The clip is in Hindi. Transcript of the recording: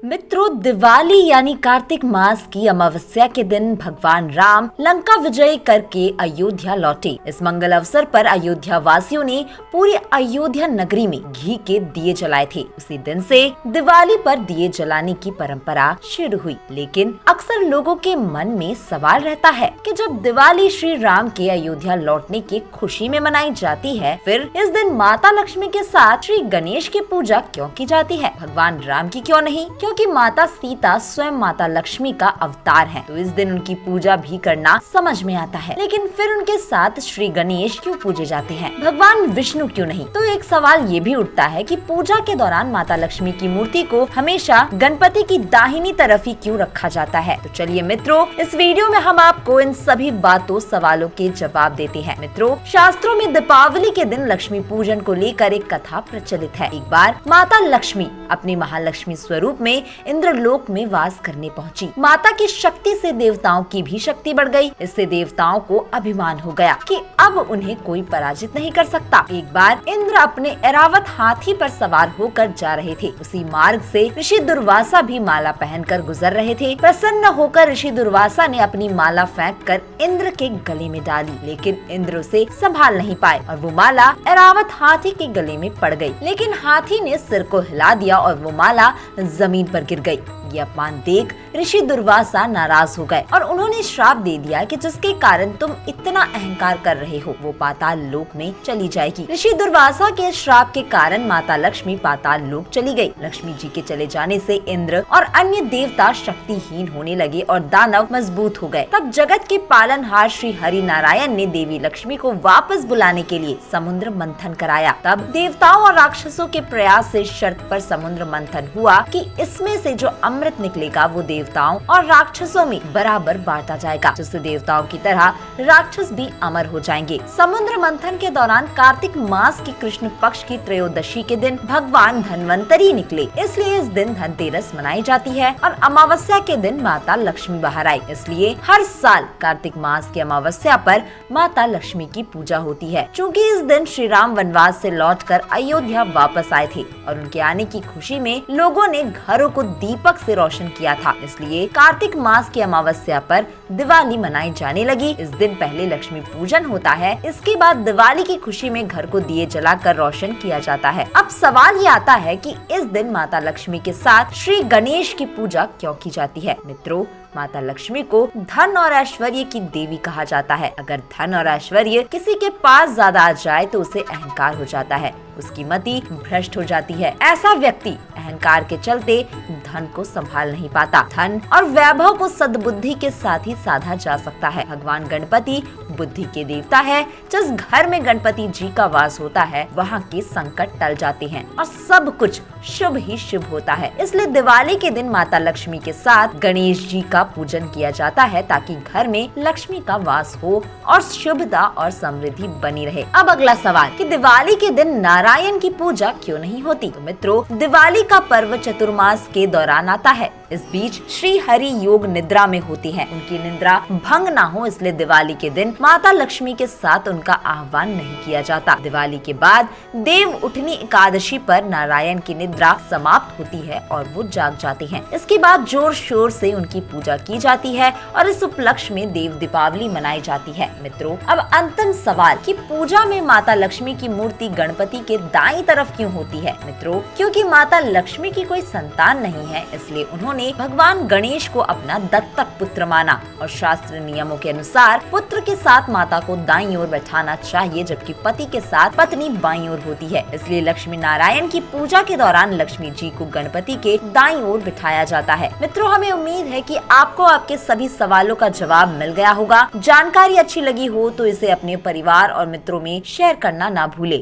मित्रों, दिवाली यानी कार्तिक मास की अमावस्या के दिन भगवान राम लंका विजय करके अयोध्या लौटे। इस मंगल अवसर पर अयोध्या वासियों ने पूरी अयोध्या नगरी में घी के दिए जलाए थे। उसी दिन से दिवाली पर दिए जलाने की परंपरा शुरू हुई। लेकिन अक्सर लोगों के मन में सवाल रहता है कि जब दिवाली श्री राम के अयोध्या लौटने की खुशी में मनाई जाती है, फिर इस दिन माता लक्ष्मी के साथ श्री गणेश की पूजा क्यों की जाती है? भगवान राम की क्यों नहीं? क्योंकि माता सीता स्वयं माता लक्ष्मी का अवतार है, तो इस दिन उनकी पूजा भी करना समझ में आता है। लेकिन फिर उनके साथ श्री गणेश क्यों पूजे जाते हैं? भगवान विष्णु क्यों नहीं? तो एक सवाल ये भी उठता है कि पूजा के दौरान माता लक्ष्मी की मूर्ति को हमेशा गणपति की दाहिनी तरफ ही क्यों रखा जाता है? तो चलिए मित्रों, इस वीडियो में हम आपको इन सभी सवालों के जवाब देते हैं। मित्रों, शास्त्रों में दीपावली के दिन लक्ष्मी पूजन को लेकर एक कथा प्रचलित है। एक बार माता लक्ष्मी अपने महालक्ष्मी स्वरूप में इंद्रलोक में वास करने पहुंची। माता की शक्ति से देवताओं की भी शक्ति बढ़ गई। इससे देवताओं को अभिमान हो गया कि अब उन्हें कोई पराजित नहीं कर सकता। एक बार इंद्र अपने ऐरावत हाथी पर सवार होकर जा रहे थे। उसी मार्ग से ऋषि दुर्वासा भी माला पहनकर गुजर रहे थे। प्रसन्न होकर ऋषि दुर्वासा ने अपनी माला फेंककर इंद्र के गले में डाली, लेकिन इंद्र उसे संभाल नहीं पाए और वो माला ऐरावत हाथी के गले में पड़ गई। लेकिन हाथी ने सिर को हिला दिया और वो माला जमीन पर गिर गई। ये अपमान देख ऋषि दुर्वासा नाराज हो गए और उन्होंने श्राप दे दिया कि जिसके कारण तुम इतना अहंकार कर रहे हो, वो पाताल लोक में चली जाएगी। ऋषि दुर्वासा के श्राप के कारण माता लक्ष्मी पाताल लोक चली गई। लक्ष्मी जी के चले जाने से इंद्र और अन्य देवता शक्तिहीन होने लगे और दानव मजबूत हो गए। तब जगत के पालनहार श्री हरि नारायण ने देवी लक्ष्मी को वापस बुलाने के लिए समुद्र मंथन कराया। तब देवताओं और राक्षसों के प्रयास से शर्त पर समुद्र मंथन हुआ कि इसमें से जो अमृत निकलेगा वो देवताओं और राक्षसों में बराबर बांटा जाएगा, जिससे देवताओं की तरह राक्षस भी अमर हो जाएंगे। समुद्र मंथन के दौरान कार्तिक मास की कृष्ण पक्ष की त्रयोदशी के दिन भगवान धन्वंतरी निकले, इसलिए इस दिन धनतेरस मनाई जाती है और अमावस्या के दिन माता लक्ष्मी बाहर आई। इसलिए हर साल कार्तिक मास की अमावस्या पर माता लक्ष्मी की पूजा होती है। चूँकि इस दिन श्री राम वनवास से लौटकर अयोध्या वापस आए थे और उनके आने की खुशी में लोगों ने घरों को दीपक से रोशन किया था, इसलिए कार्तिक मास की अमावस्या पर दिवाली मनाई जाने लगी। इस दिन पहले लक्ष्मी पूजन होता है, इसके बाद दिवाली की खुशी में घर को दिए जलाकर रोशन किया जाता है। अब सवाल ये आता है कि इस दिन माता लक्ष्मी के साथ श्री गणेश की पूजा क्यों की जाती है? मित्रों, माता लक्ष्मी को धन और ऐश्वर्य की देवी कहा जाता है। अगर धन और ऐश्वर्य किसी के पास ज्यादा आ जाए तो उसे अहंकार हो जाता है, उसकी मति भ्रष्ट हो जाती है। ऐसा व्यक्ति अहंकार के चलते धन को संभाल नहीं पाता। धन और वैभव को सद्बुद्धि के साथ ही साधा जा सकता है। भगवान गणपति बुद्धि के देवता है। जिस घर में गणपति जी का वास होता है, वहाँ के संकट टल जाते हैं और सब कुछ शुभ ही शुभ होता है। इसलिए दिवाली के दिन माता लक्ष्मी के साथ गणेश जी का पूजन किया जाता है, ताकि घर में लक्ष्मी का वास हो और शुभता और समृद्धि बनी रहे। अब अगला सवाल कि दिवाली के दिन नारायण की पूजा क्यों नहीं होती? तो मित्रों, दिवाली का पर्व चतुर्मास के दौरान आता है। इस बीच श्री हरि योग निद्रा में होती है। उनकी निद्रा भंग ना हो, इसलिए दिवाली के दिन माता लक्ष्मी के साथ उनका आह्वान नहीं किया जाता। दिवाली के बाद देव उठनी एकादशी पर नारायण की निद्रा समाप्त होती है और वो जाग जाते हैं। इसके बाद जोर शोर से उनकी पूजा की जाती है और इस उपलक्ष्य में देव दीपावली मनाई जाती है। मित्रों, अब अंतिम सवाल कि पूजा में माता लक्ष्मी की मूर्ति गणपति के दाईं तरफ क्यों होती है? मित्रों, क्योंकि माता लक्ष्मी की कोई संतान नहीं है, इसलिए उन्होंने भगवान गणेश को अपना दत्तक पुत्र माना और शास्त्र नियमों के अनुसार पुत्र के साथ माता को दाईं ओर बैठाना चाहिए, जबकि पति के साथ पत्नी बाईं ओर होती है। इसलिए लक्ष्मी नारायण की पूजा के दौरान लक्ष्मी जी को गणपति के दाईं ओर बिठाया जाता है। मित्रों, हमें उम्मीद है कि आपको आपके सभी सवालों का जवाब मिल गया होगा। जानकारी अच्छी लगी हो तो इसे अपने परिवार और मित्रों में शेयर करना ना भूले।